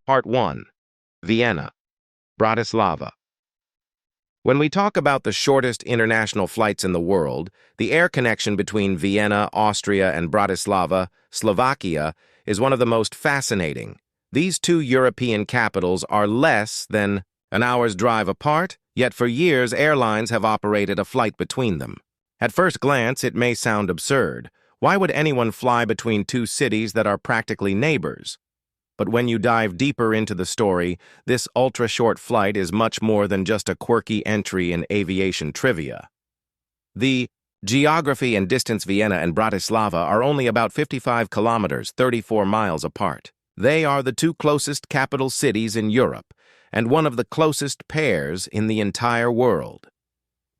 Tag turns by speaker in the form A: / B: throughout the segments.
A: Part 1. Vienna, Bratislava. When we talk about the shortest international flights in the world, the air connection between Vienna, Austria, and Bratislava, Slovakia, is one of the most fascinating. These two European capitals are less than an hour's drive apart, yet for years airlines have operated a flight between them. At first glance, it may sound absurd. Why would anyone fly between two cities that are practically neighbors? But when you dive deeper into the story, this ultra-short flight is much more than just a quirky entry in aviation trivia. The geography and distance Vienna and Bratislava are only about 55 kilometers, 34 miles apart. They are the two closest capital cities in Europe, and one of the closest pairs in the entire world.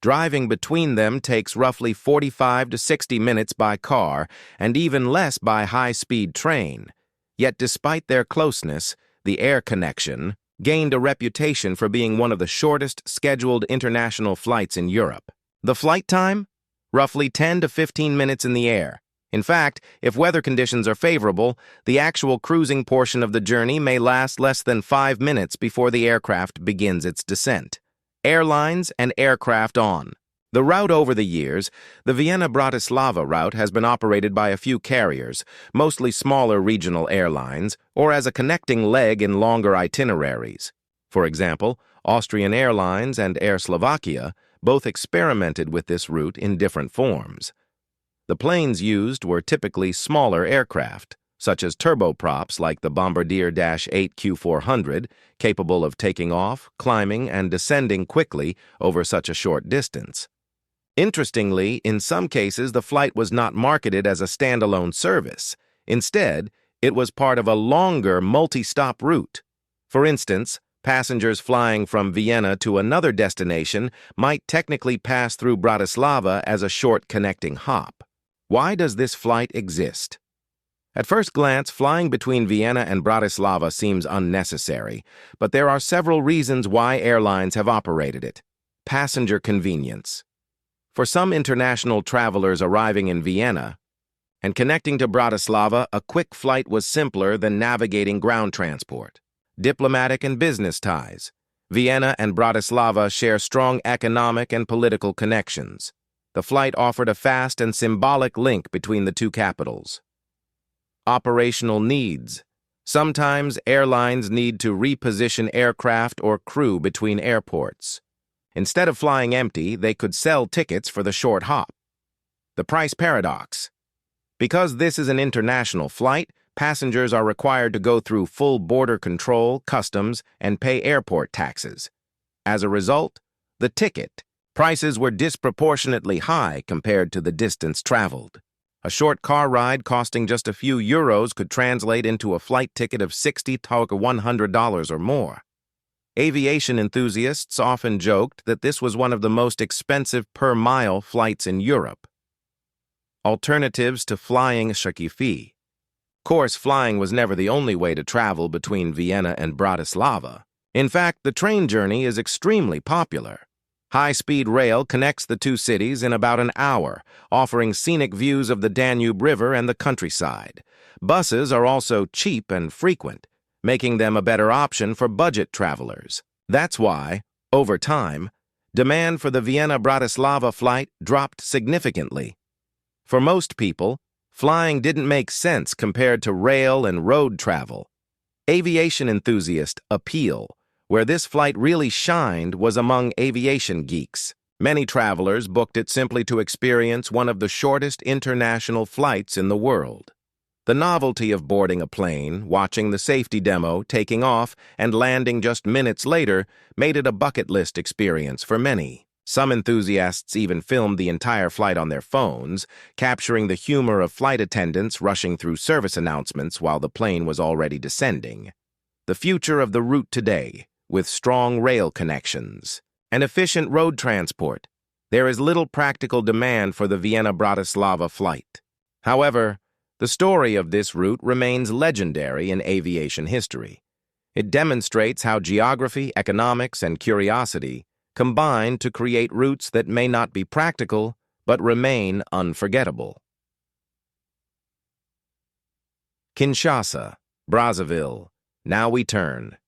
A: Driving between them takes roughly 45 to 60 minutes by car, and even less by high-speed train. Yet despite their closeness, the air connection gained a reputation for being one of the shortest scheduled international flights in Europe. The flight time? Roughly 10 to 15 minutes in the air. In fact, if weather conditions are favorable, the actual cruising portion of the journey may last less than 5 minutes before the aircraft begins its descent. Airlines and aircraft on. The route over the years, the Vienna-Bratislava route has been operated by a few carriers, mostly smaller regional airlines, or as a connecting leg in longer itineraries. For example, Austrian Airlines and Air Slovakia both experimented with this route in different forms. The planes used were typically smaller aircraft, such as turboprops like the Bombardier-8 Q400, capable of taking off, climbing, and descending quickly over such a short distance. Interestingly, in some cases, the flight was not marketed as a standalone service. Instead, it was part of a longer multi-stop route. For instance, passengers flying from Vienna to another destination might technically pass through Bratislava as a short connecting hop. Why does this flight exist? At first glance, flying between Vienna and Bratislava seems unnecessary, but there are several reasons why airlines have operated it. Passenger convenience. For some international travelers arriving in Vienna and connecting to Bratislava, a quick flight was simpler than navigating ground transport. Diplomatic and business ties. Vienna and Bratislava share strong economic and political connections. The flight offered a fast and symbolic link between the two capitals. Operational needs. Sometimes airlines need to reposition aircraft or crew between airports. Instead of flying empty, they could sell tickets for the short hop. The price paradox. Because this is an international flight, passengers are required to go through full border control, customs, and pay airport taxes. As a result, the ticket prices were disproportionately high compared to the distance traveled. A short car ride costing just a few euros could translate into a flight ticket of $60 to $100 or more. Aviation enthusiasts often joked that this was one of the most expensive per-mile flights in Europe. Alternatives to flying Shakify. Of course, flying was never the only way to travel between Vienna and Bratislava. In fact, the train journey is extremely popular. High-speed rail connects the two cities in about an hour, offering scenic views of the Danube River and the countryside. Buses are also cheap and frequent, making them a better option for budget travelers. That's why, over time, demand for the Vienna-Bratislava flight dropped significantly. For most people, flying didn't make sense compared to rail and road travel. Aviation enthusiast appeal, where this flight really shined, was among aviation geeks. Many travelers booked it simply to experience one of the shortest international flights in the world. The novelty of boarding a plane, watching the safety demo, taking off, and landing just minutes later made it a bucket list experience for many. Some enthusiasts even filmed the entire flight on their phones, capturing the humor of flight attendants rushing through service announcements while the plane was already descending. The future of the route today, with strong rail connections and efficient road transport, there is little practical demand for the Vienna-Bratislava flight. However, the story of this route remains legendary in aviation history. It demonstrates how geography, economics, and curiosity combine to create routes that may not be practical, but remain unforgettable. Kinshasa, Brazzaville, Now we turn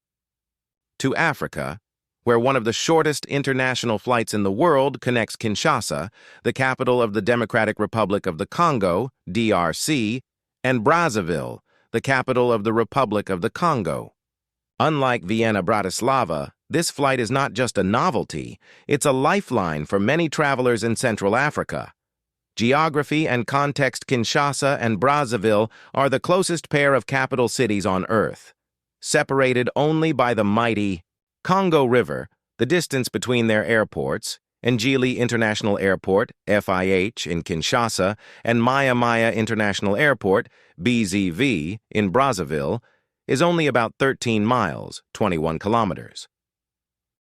A: to Africa, where one of the shortest international flights in the world connects Kinshasa, the capital of the Democratic Republic of the Congo, DRC, and Brazzaville, the capital of the Republic of the Congo. Unlike Vienna, Bratislava, this flight is not just a novelty, it's a lifeline for many travelers in Central Africa. Geography and context. Kinshasa and Brazzaville are the closest pair of capital cities on Earth. Separated only by the mighty Congo River, the distance between their airports, Njili International Airport, FIH, in Kinshasa, and Maya Maya International Airport, BZV, in Brazzaville, is only about 13 miles, 21 kilometers.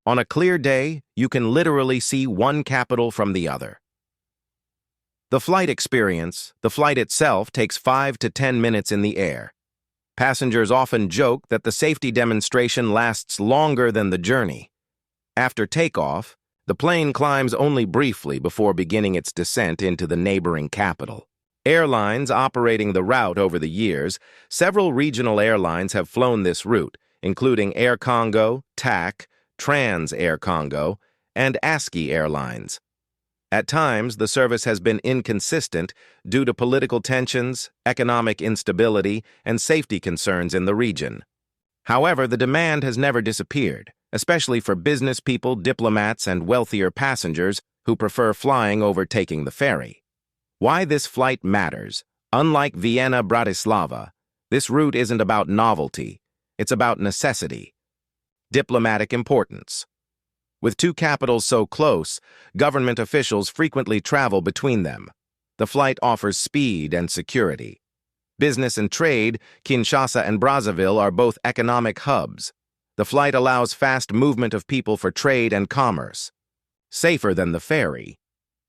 A: On a clear day, you can literally see one capital from the other. The flight experience. The flight itself takes 5 to 10 minutes in the air. Passengers often joke that the safety demonstration lasts longer than the journey. After takeoff, the plane climbs only briefly before beginning its descent into the neighboring capital. Airlines operating the route over the years. Several regional airlines have flown this route, including Air Congo, TAC, Trans Air Congo, and ASKI Airlines. At times, the service has been inconsistent due to political tensions, economic instability, and safety concerns in the region. However, the demand has never disappeared, especially for business people, diplomats, and wealthier passengers who prefer flying over taking the ferry. Why this flight matters. Unlike Vienna, Bratislava, this route isn't about novelty, it's about necessity. Diplomatic importance. With two capitals so close, government officials frequently travel between them. The flight offers speed and security. Business and trade. Kinshasa and Brazzaville are both economic hubs. The flight allows fast movement of people for trade and commerce. Safer than the ferry.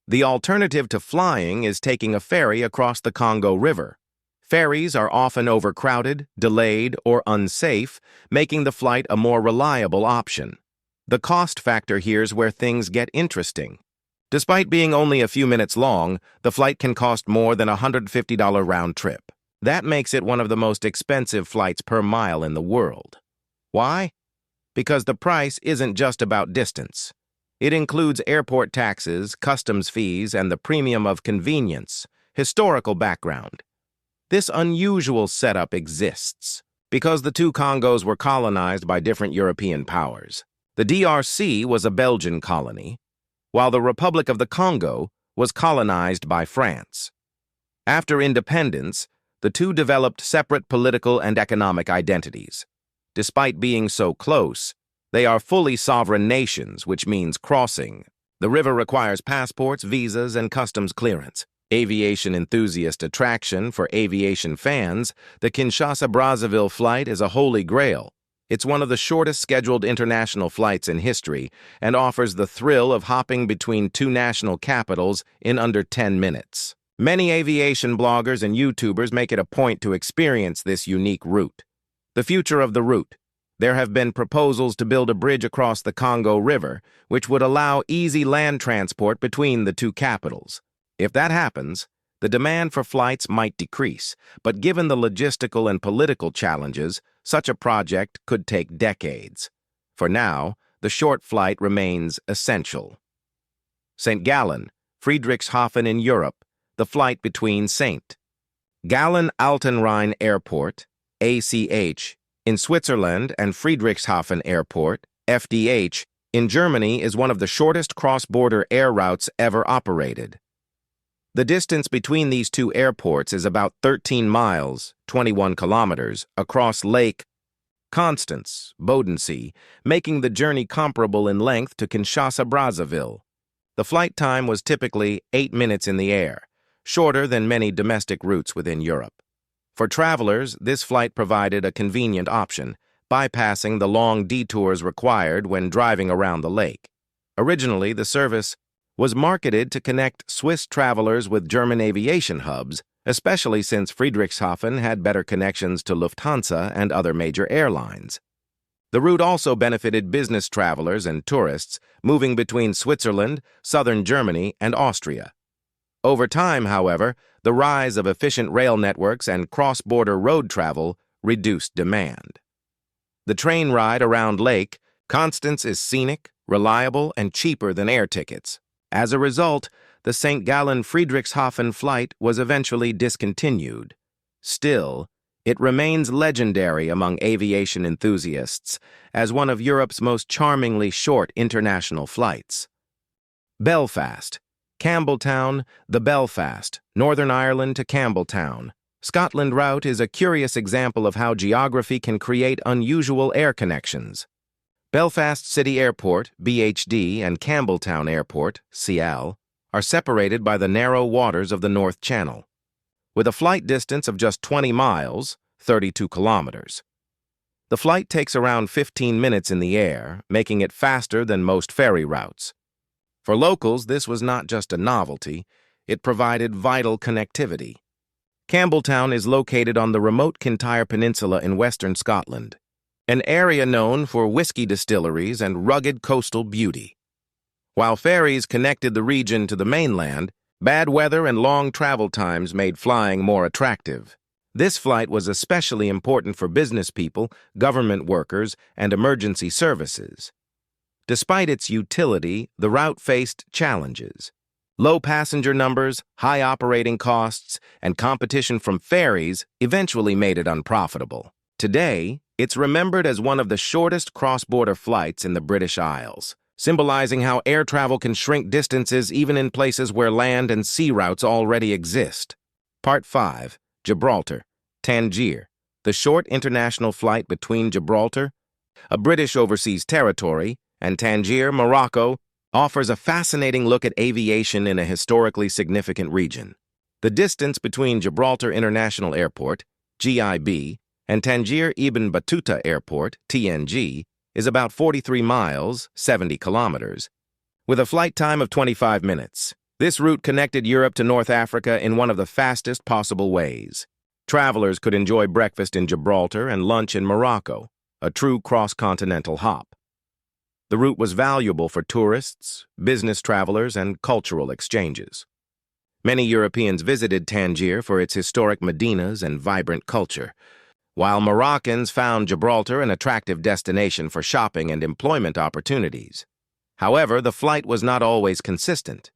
A: The alternative to flying is taking a ferry across the Congo River. Ferries are often overcrowded, delayed, or unsafe, making the flight a more reliable option. The cost factor here's where things get interesting. Despite being only a few minutes long, the flight can cost more than a $150 round trip. That makes it one of the most expensive flights per mile in the world. Why? Because the price isn't just about distance. It includes airport taxes, customs fees, and the premium of convenience. Historical background. This unusual setup exists because the two Congos were colonized by different European powers. The DRC was a Belgian colony, while the Republic of the Congo was colonized by France. After independence, the two developed separate political and economic identities. Despite being so close, they are fully sovereign nations, which means crossing. The river requires passports, visas, and customs clearance. Aviation enthusiast attraction for aviation fans, the Kinshasa-Brazzaville flight is a holy grail. It's one of the shortest scheduled international flights in history and offers the thrill of hopping between two national capitals in under 10 minutes. Many aviation bloggers and YouTubers make it a point to experience this unique route. The future of the route. There have been proposals to build a bridge across the Congo River, which would allow easy land transport between the two capitals. If that happens, the demand for flights might decrease, but given the logistical and political challenges, such a project could take decades. For now, the short flight remains essential. St. Gallen, Friedrichshafen in Europe, the flight between St. Gallen Altenrhein Airport, ACH, in Switzerland and Friedrichshafen Airport, FDH, in Germany is one of the shortest cross-border air routes ever operated. The distance between these two airports is about 13 miles, 21 kilometers, across Lake Constance, Bodensee, making the journey comparable in length to Kinshasa-Brazzaville. The flight time was typically 8 minutes in the air, shorter than many domestic routes within Europe. For travelers, this flight provided a convenient option, bypassing the long detours required when driving around the lake. Originally, the service was marketed to connect Swiss travelers with German aviation hubs, especially since Friedrichshafen had better connections to Lufthansa and other major airlines. The route also benefited business travelers and tourists moving between Switzerland, southern Germany, and Austria. Over time, however, the rise of efficient rail networks and cross-border road travel reduced demand. The train ride around Lake Constance is scenic, reliable, and cheaper than air tickets. As a result, the St. Gallen Friedrichshafen flight was eventually discontinued. Still, it remains legendary among aviation enthusiasts as one of Europe's most charmingly short international flights. Belfast, Campbelltown, the Belfast, Northern Ireland to Campbelltown. Scotland route is a curious example of how geography can create unusual air connections. Belfast City Airport, BHD, and Campbelltown Airport, CL, are separated by the narrow waters of the North Channel, with a flight distance of just 20 miles, 32 kilometers. The flight takes around 15 minutes in the air, making it faster than most ferry routes. For locals, this was not just a novelty, it provided vital connectivity. Campbelltown is located on the remote Kintyre Peninsula in western Scotland, an area known for whiskey distilleries and rugged coastal beauty. While ferries connected the region to the mainland, bad weather and long travel times made flying more attractive. This flight was especially important for business people, government workers, and emergency services. Despite its utility, the route faced challenges. Low passenger numbers, high operating costs, and competition from ferries eventually made it unprofitable. Today, it's remembered as one of the shortest cross-border flights in the British Isles, symbolizing how air travel can shrink distances even in places where land and sea routes already exist. Part 5. Gibraltar, Tangier, the short international flight between Gibraltar, a British overseas territory, and Tangier, Morocco, offers a fascinating look at aviation in a historically significant region. The distance between Gibraltar International Airport, GIB, and Tangier Ibn Battuta Airport, TNG, is about 43 miles, 70 kilometers, with a flight time of 25 minutes. This route connected Europe to North Africa in one of the fastest possible ways. Travelers could enjoy breakfast in Gibraltar and lunch in Morocco, a true cross-continental hop. The route was valuable for tourists, business travelers, and cultural exchanges. Many Europeans visited Tangier for its historic medinas and vibrant culture, while Moroccans found Gibraltar an attractive destination for shopping and employment opportunities. However, the flight was not always consistent.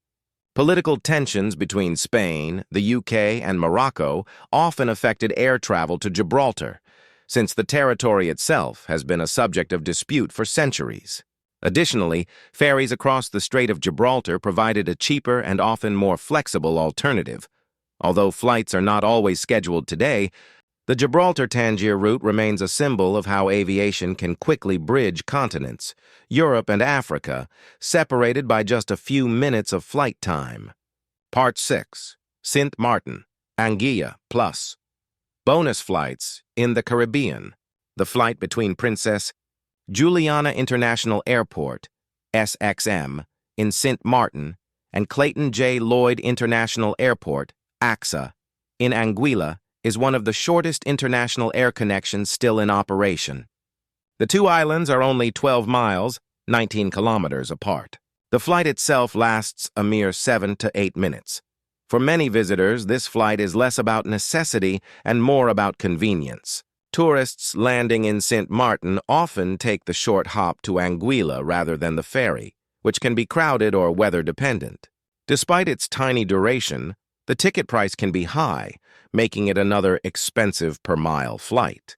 A: Political tensions between Spain, the UK, and Morocco often affected air travel to Gibraltar, since the territory itself has been a subject of dispute for centuries. Additionally, ferries across the Strait of Gibraltar provided a cheaper and often more flexible alternative. Although flights are not always scheduled today, the Gibraltar-Tangier route remains a symbol of how aviation can quickly bridge continents, Europe and Africa, separated by just a few minutes of flight time. Part 6. Sint Maarten, Anguilla Plus. Bonus flights in the Caribbean. The flight between Princess Juliana International Airport, SXM, in Sint Maarten, and Clayton J. Lloyd International Airport, AXA, in Anguilla, is one of the shortest international air connections still in operation. The two islands are only 12 miles, 19 kilometers apart. The flight itself lasts a mere 7 to 8 minutes. For many visitors, this flight is less about necessity and more about convenience. Tourists landing in Sint Maarten often take the short hop to Anguilla rather than the ferry, which can be crowded or weather-dependent. Despite its tiny duration, the ticket price can be high, making it another expensive per-mile flight.